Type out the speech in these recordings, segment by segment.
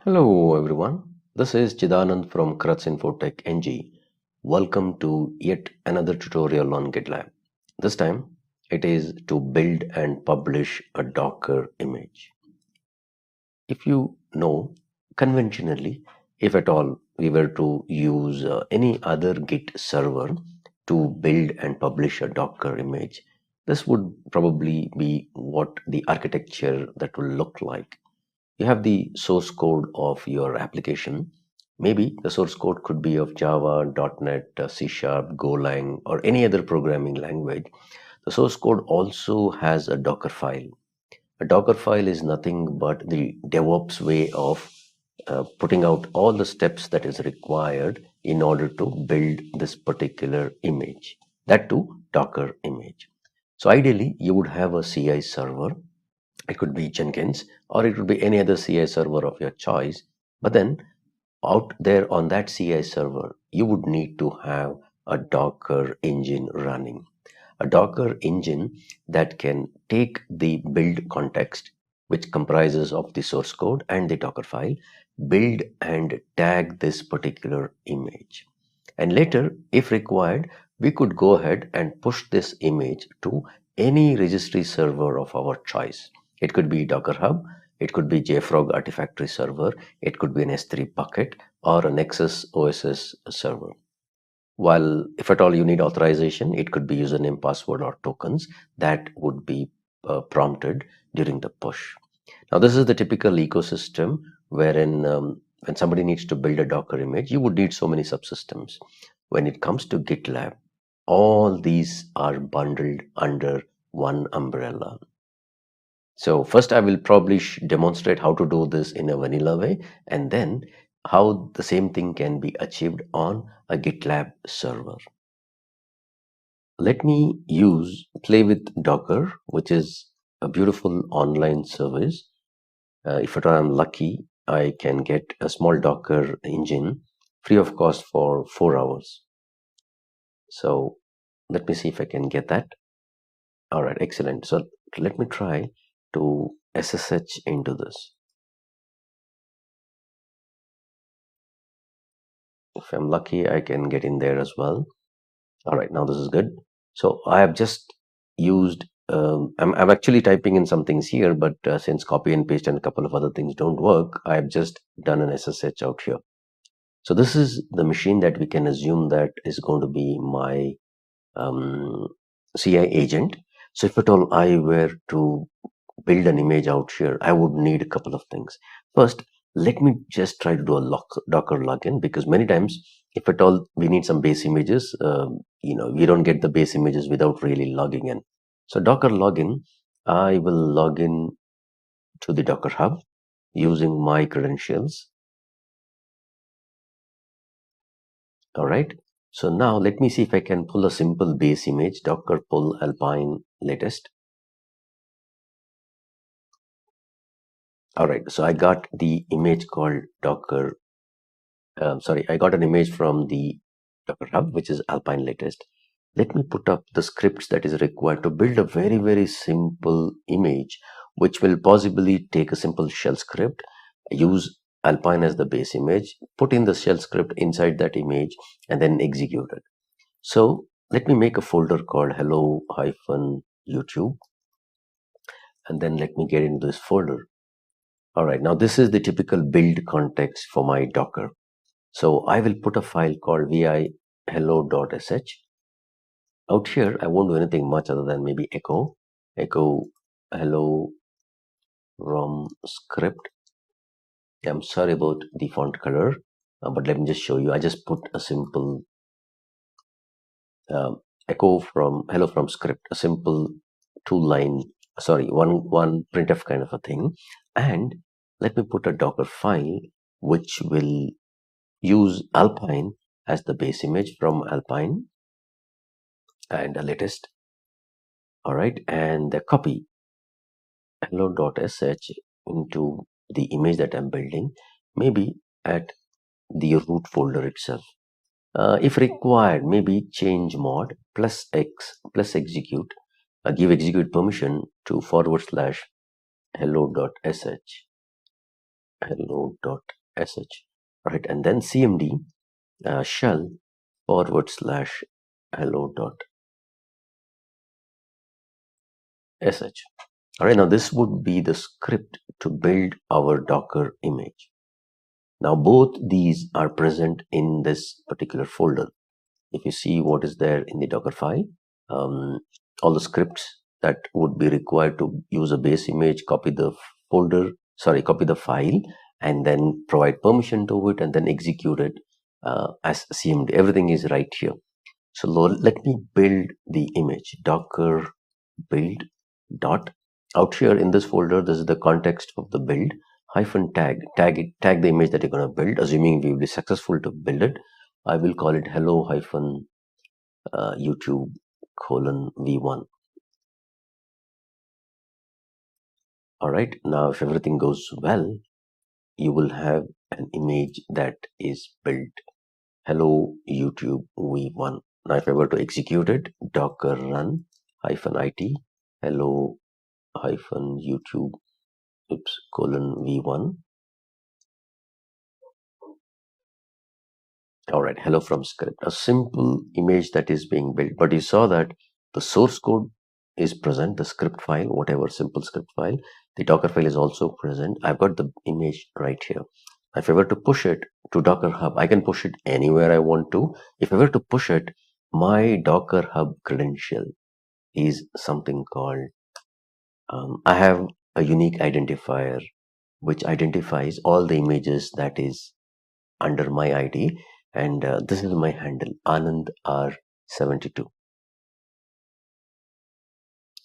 Hello everyone, this is Chidanand from Kratz Infotech NG. Welcome to yet another tutorial on GitLab. This time it is to build and publish a Docker image. If you know, conventionally, if at all we were to use any other Git server to build and publish a Docker image, this would probably be what the architecture that will look like. You have the source code of your application. Maybe the source code could be of Java, .NET, C Sharp, Golang, or any other programming language. The source code also has a Docker file. A Docker file is nothing but the DevOps way of putting out all the steps that is required in order to build this particular image. That too, Docker image. So ideally, you would have a CI server. It could be Jenkins or it could be any other CI server of your choice. But then out there on that CI server, you would need to have a Docker engine running. A Docker engine that can take the build context, which comprises of the source code and the Docker file, build and tag this particular image. And later, if required, we could go ahead and push this image to any registry server of our choice. It could be Docker Hub, it could be JFrog Artifactory server, it could be an S3 bucket or a Nexus OSS server. While if at all you need authorization, it could be username, password, or tokens that would be prompted during the push. Now, this is the typical ecosystem wherein when somebody needs to build a Docker image, you would need so many subsystems. When it comes to GitLab, all these are bundled under one umbrella. So first I will probably demonstrate how to do this in a vanilla way, and then how the same thing can be achieved on a GitLab server. Let me play with Docker, which is a beautiful online service. If at all I'm lucky, I can get a small Docker engine free of cost for 4 hours. So let me see if I can get that. All right, excellent. So let me try to SSH into this. If I'm lucky, I can get in there as well. All right, now this is good. So I have just used, I'm actually typing in some things here, but since copy and paste and a couple of other things don't work, I've just done an SSH out here. So this is the machine that we can assume that is going to be my CI agent. So if at all I were to build an image out here, I would need a couple of things. First, let me just try to do a Docker login, because many times, if at all we need some base images, we don't get the base images without really logging in. So Docker login, I will log in to the Docker Hub using my credentials. All right. So now let me see if I can pull a simple base image, Docker pull Alpine latest. All right, so I got the image called Docker. I got an image from the Docker Hub, which is Alpine latest. Let me put up the scripts that is required to build a very, very simple image, which will possibly take a simple shell script, use Alpine as the base image, put in the shell script inside that image, and then execute it. So let me make a folder called hello-youtube, and then let me get into this folder. All right, now this is the typical build context for my Docker. So I will put a file called vi hello.sh. Out here, I won't do anything much other than maybe echo hello from script. I'm sorry about the font color, but let me just show you. I just put a simple echo from hello from script, a simple one printf kind of a thing. And let me put a Docker file, which will use Alpine as the base image from Alpine and the latest. All right, and the copy hello.sh into the image that I'm building, maybe at the root folder itself. If required, maybe change mod plus x plus execute, give execute permission to /hello.sh. hello.sh, right? And then cmd shell / hello.sh. All right, now this would be the script to build our Docker image. Now both these are present in this particular folder. If you see what is there in the Docker file, um, all the scripts that would be required to use a base image, copy the file, and then provide permission to it, and then execute it as cmd. Everything is right here. So let me build the image. Docker build dot. Out here in this folder, this is the context of the build. Hyphen tag the image that you're going to build, assuming we will be successful to build it. I will call it hello hyphen YouTube v1. All right, now if everything goes well, you will have an image that is built. Hello YouTube v1. Now if I were to execute it, docker run -it hello YouTube v1. All right, hello from script, a simple image that is being built. But you saw that the source code is present, the script file, whatever simple script file, the Docker file is also present. I've got the image right here. If I were to push it to Docker Hub, I can push it anywhere I want to. If I were to push it, my Docker Hub credential is something called, I have a unique identifier which identifies all the images that is under my ID, and this is my handle, Anand R72.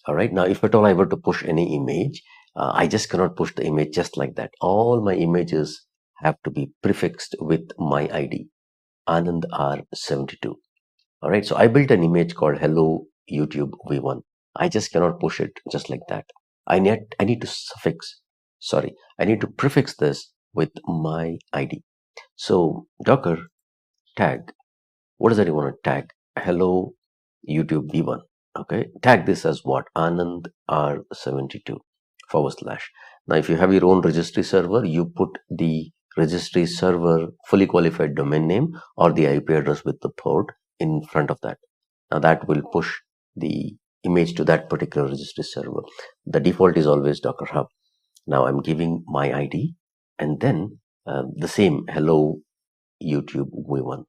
All right, now if at all I were to push any image, I just cannot push the image just like that. All my images have to be prefixed with my ID, Anand R72. All right, so I built an image called hello YouTube v1. I just cannot push it just like that. I need to prefix this with my ID. So Docker tag, what is that you want to tag? Hello YouTube v1. Okay, tag this as what? Anand R72 /. Now if you have your own registry server, you put the registry server fully qualified domain name or the IP address with the port in front of that. Now that will push the image to that particular registry server. The default is always Docker Hub. Now I'm giving my ID and then the same hello YouTube v1.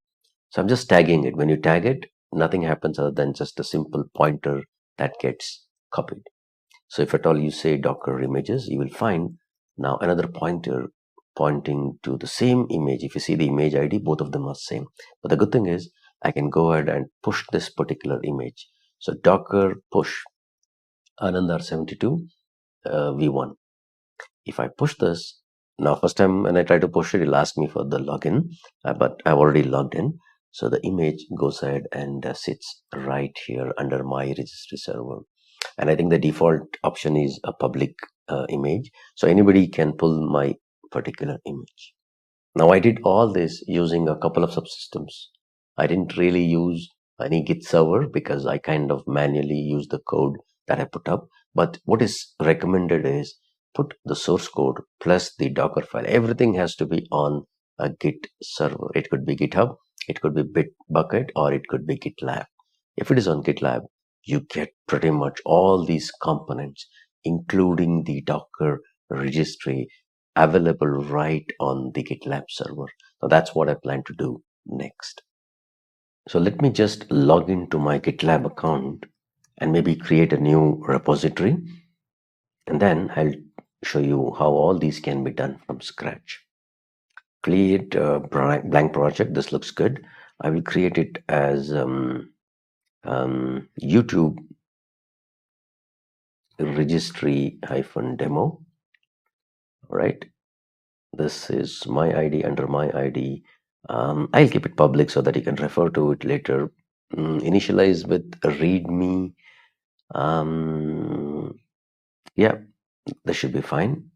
So I'm just tagging it. When you tag it, nothing happens other than just a simple pointer that gets copied. So if at all you say Docker images, you will find now another pointer pointing to the same image. If you see the image ID, both of them are same. But the good thing is I can go ahead and push this particular image. So Docker push Anandar72 v1. If I push this, now first time when I try to push it, it'll ask me for the login, but I've already logged in. So the image goes ahead and sits right here under my registry server. And I think the default option is a public image. So anybody can pull my particular image. Now I did all this using a couple of subsystems. I didn't really use any Git server because I kind of manually use the code that I put up. But what is recommended is put the source code plus the Docker file. Everything has to be on a Git server. It could be GitHub, it could be Bitbucket, or it could be GitLab. If it is on GitLab, you get pretty much all these components, including the Docker registry, available right on the GitLab server. Now that's what I plan to do next. So let me just log into my GitLab account and maybe create a new repository. And then I'll show you how all these can be done from scratch. Create a blank project. This looks good. I will create it as YouTube registry -demo. All right. This is my ID under my ID. I'll keep it public so that you can refer to it later. Initialize with readme. Yeah, this should be fine.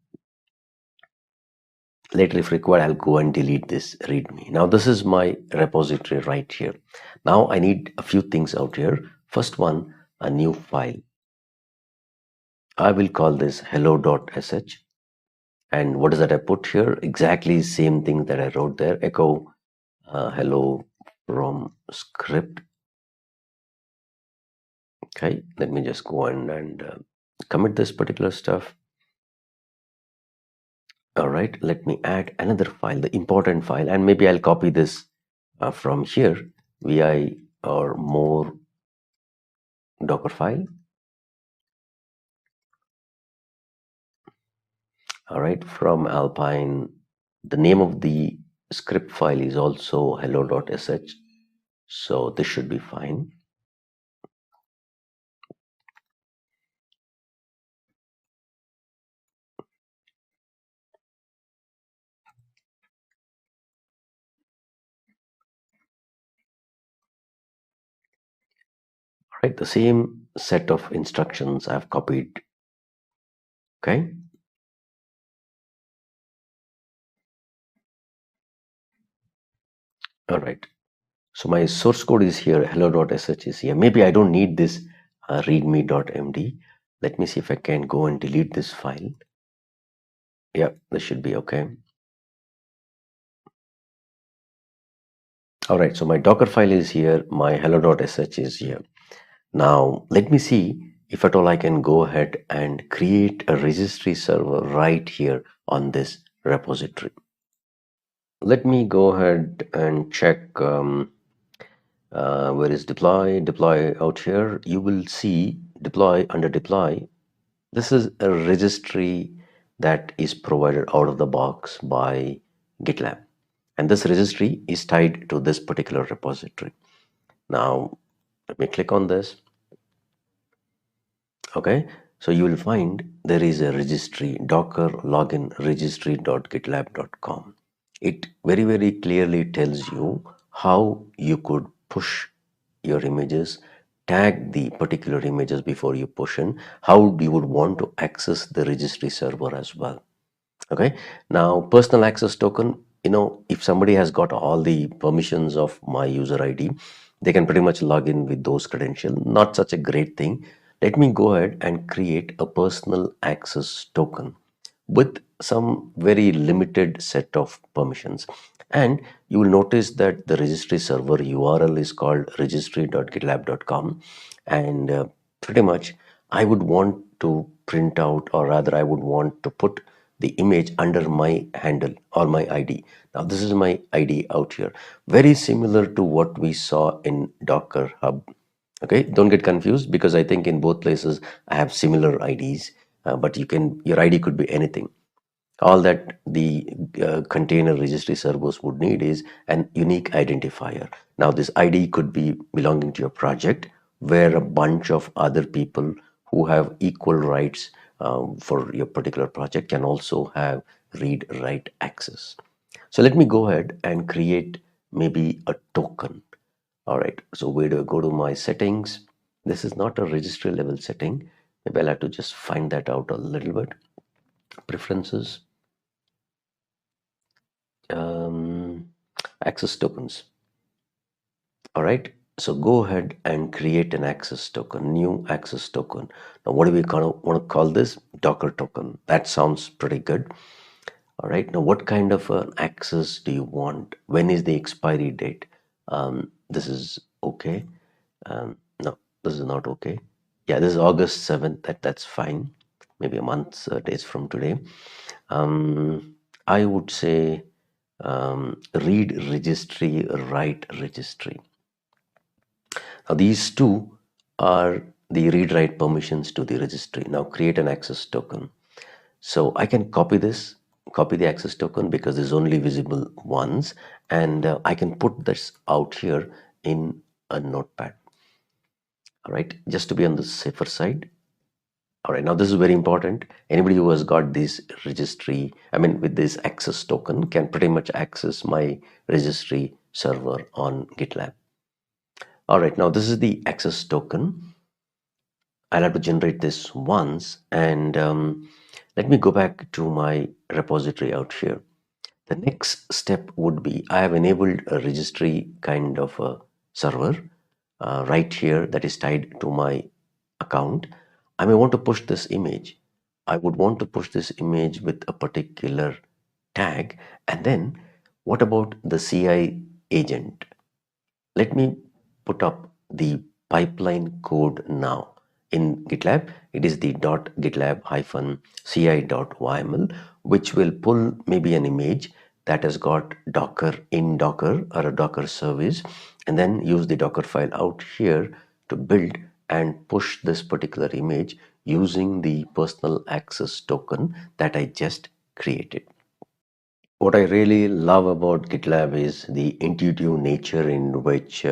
Later, if required, I'll go and delete this readme. Now, this is my repository right here. Now, I need a few things out here. First one, a new file. I will call this hello.sh. And what is that I put here? Exactly same thing that I wrote there. Echo hello from script. Okay, let me just go and commit this particular stuff. All right, let me add another file, the important file, and maybe I'll copy this from here, vi or more Docker file. All right, from Alpine, the name of the script file is also hello.sh, so this should be fine. All right, the same set of instructions I've copied. Okay. All right. So my source code is here, hello.sh is here. Maybe I don't need this readme.md. Let me see if I can go and delete this file. Yeah, this should be okay. All right, so my Docker file is here, my hello.sh is here. Now, let me see if at all I can go ahead and create a registry server right here on this repository. Let me go ahead and check where is deploy out here. You will see deploy under deploy. This is a registry that is provided out of the box by GitLab. And this registry is tied to this particular repository. Now, let me click on this. Okay, so you will find there is a registry, Docker login registry.gitlab.com. It very clearly tells you how you could push your images, tag the particular images before you push in, how you would want to access the registry server as well. Okay, now personal access token, if somebody has got all the permissions of my user ID, they can pretty much log in with those credentials. Not such a great thing. Let me go ahead and create a personal access token with some very limited set of permissions. And you will notice that the registry server URL is called registry.gitlab.com. And pretty much I would want to print out, or rather I would want to put the image under my handle or my ID. Now this is my ID out here, very similar to what we saw in Docker Hub. Okay, don't get confused, because I think in both places I have similar IDs, but your ID could be anything. All that the container registry servers would need is an unique identifier. Now this ID could be belonging to your project, where a bunch of other people who have equal rights for your particular project can also have read write access. So let me go ahead and create maybe a token. All right, so where do I go to my settings? This is not a registry level setting. Maybe I'll have to just find that out a little bit. Preferences, um, access tokens. All right, so go ahead and create an access token, new access token. Now what do we want to call this? Docker token. That sounds pretty good. All right, now what kind of an access do you want? When is the expiry date? This is okay. No, this is not okay. Yeah, this is August 7th. That's fine. Maybe a month's days from today. I would say read registry, write registry. Now these two are the read write permissions to the registry. Now create an access token. So I can copy the access token, because it's only visible once, and I can put this out here in a notepad. All right, just to be on the safer side. All right, now this is very important. Anybody who has got this registry, with this access token, can pretty much access my registry server on GitLab. All right, now this is the access token. I'll have to generate this once, and let me go back to my repository out here. The next step would be, I have enabled a registry kind of a server right here that is tied to my account. I may want to push this image. I would want to push this image with a particular tag. And then what about the CI agent? Let me put up the pipeline code now. In GitLab, it is the .gitlab-ci.yml, which will pull maybe an image that has got Docker in Docker or a Docker service, and then use the Docker file out here to build and push this particular image using the personal access token that I just created. What I really love about GitLab is the intuitive nature in which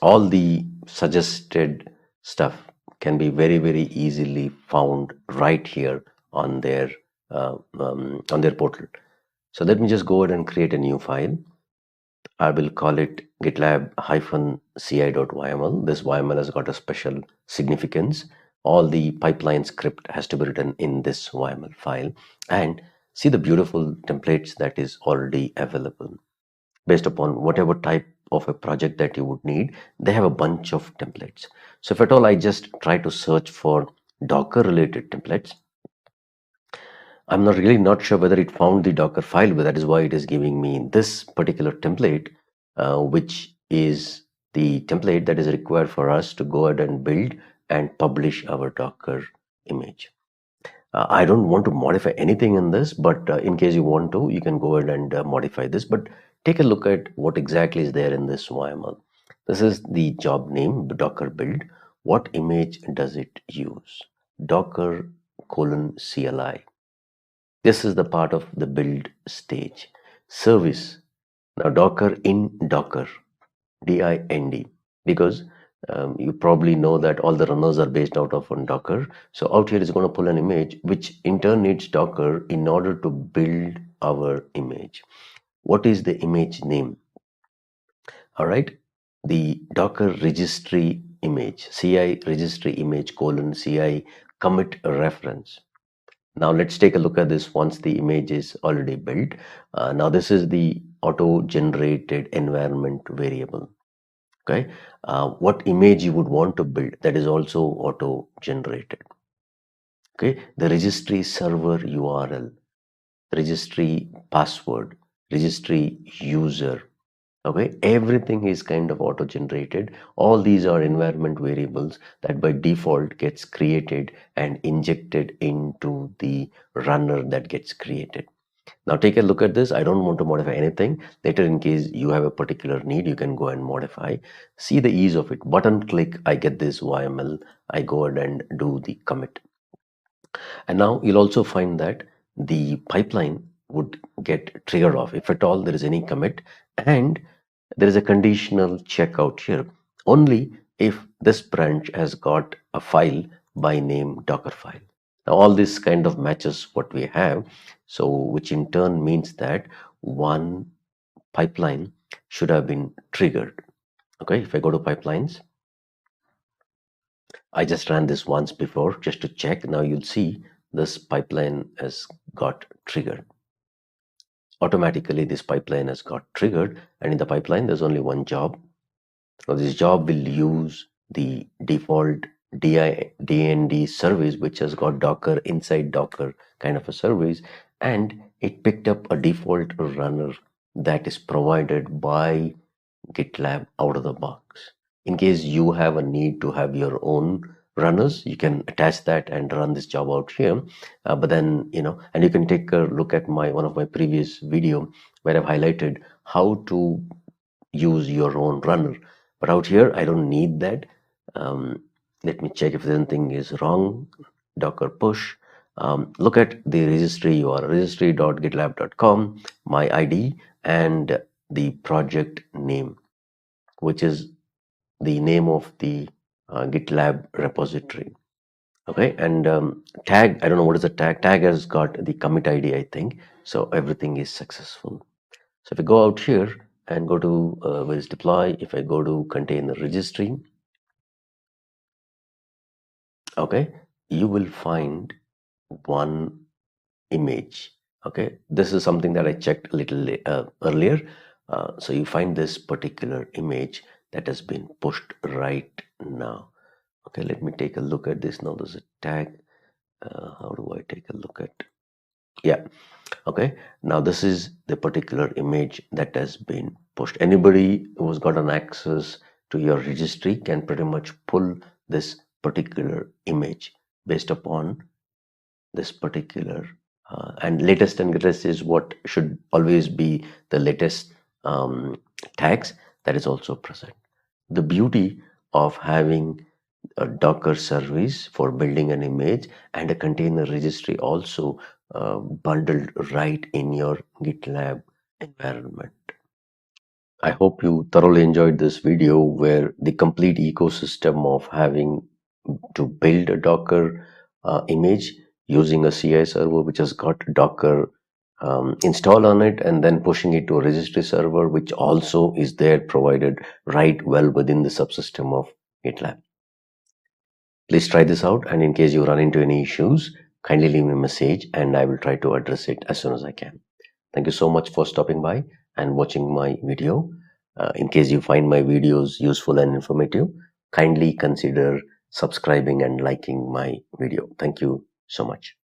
all the suggested stuff can be very, very easily found right here on their portal. So let me just go ahead and create a new file. I will call it gitlab-ci.yml. This YML has got a special significance. All the pipeline script has to be written in this YML file. And see the beautiful templates that is already available. Based upon whatever type of a project that you would need, they have a bunch of templates. So if at all I just try to search for Docker related templates, I'm not sure whether it found the Docker file, but that is why it is giving me this particular template, which is the template that is required for us to go ahead and build and publish our Docker image. I don't want to modify anything in this, but in case you want to, you can go ahead and modify this. But take a look at what exactly is there in this YML. This is the job name, Docker build. What image does it use? Docker :CLI. This is the part of the build stage. Service. Now Docker in Docker, DIND, because you probably know that all the runners are based out of on Docker. So out here is going to pull an image, which in turn needs Docker in order to build our image. What is the image name? All right, the Docker registry image, CI registry image : CI commit reference. Now let's take a look at this once the image is already built. Now this is the auto-generated environment variable. Okay, what image you would want to build, that is also auto-generated. Okay, the registry server URL, registry password, registry user. Okay, everything is kind of auto-generated. All these are environment variables that by default gets created and injected into the runner that gets created. Now take a look at this. I don't want to modify anything. Later, in case you have a particular need, you can go and modify. See the ease of it. Button click, I get this YML. I go ahead and do the commit. And now you'll also find that the pipeline would get triggered off if at all there is any commit, and there is a conditional check out here only if this branch has got a file by name Docker file. Now all this kind of matches what we have, so which in turn means that one pipeline should have been triggered. Okay, if I go to pipelines, I just ran this once before just to check. Now you'll see this pipeline has got triggered. Automatically this pipeline has got triggered, and in the pipeline there's only one job. Now this job will use the default DND service, which has got Docker inside Docker kind of a service, and it picked up a default runner that is provided by GitLab out of the box. In case you have a need to have your own runners, you can attach that and run this job out here. But then, and you can take a look at one of my previous video where I've highlighted how to use your own runner. But out here, I don't need that. Let me check if anything is wrong. Docker push. Look at the registry URL, registry.gitlab.com, my ID, and the project name, which is the name of the GitLab repository. Okay, and tag, I don't know what is the tag. Tag has got the commit ID, I think. So everything is successful. So if I go out here and go to where is deploy, if I go to container registry, okay, you will find one image. Okay, this is something that I checked a little earlier. So you find this particular image that has been pushed right now. Okay, let me take a look at this. Now there's a tag. How do I take a look at? Yeah. Okay. Now this is the particular image that has been pushed. Anybody who's got an access to your registry can pretty much pull this particular image based upon this particular and latest and greatest is what should always be the latest tags that is also present. The beauty of having a Docker service for building an image and a container registry also bundled right in your GitLab environment. I hope you thoroughly enjoyed this video where the complete ecosystem of having to build a Docker image using a CI server which has got Docker installed on it and then pushing it to a registry server which also is there provided right well within the subsystem of GitLab. Please try this out, and in case you run into any issues, kindly leave me a message and I will try to address it as soon as I can. Thank you so much for stopping by and watching my video. In case you find my videos useful and informative, kindly consider subscribing and liking my video. Thank you so much.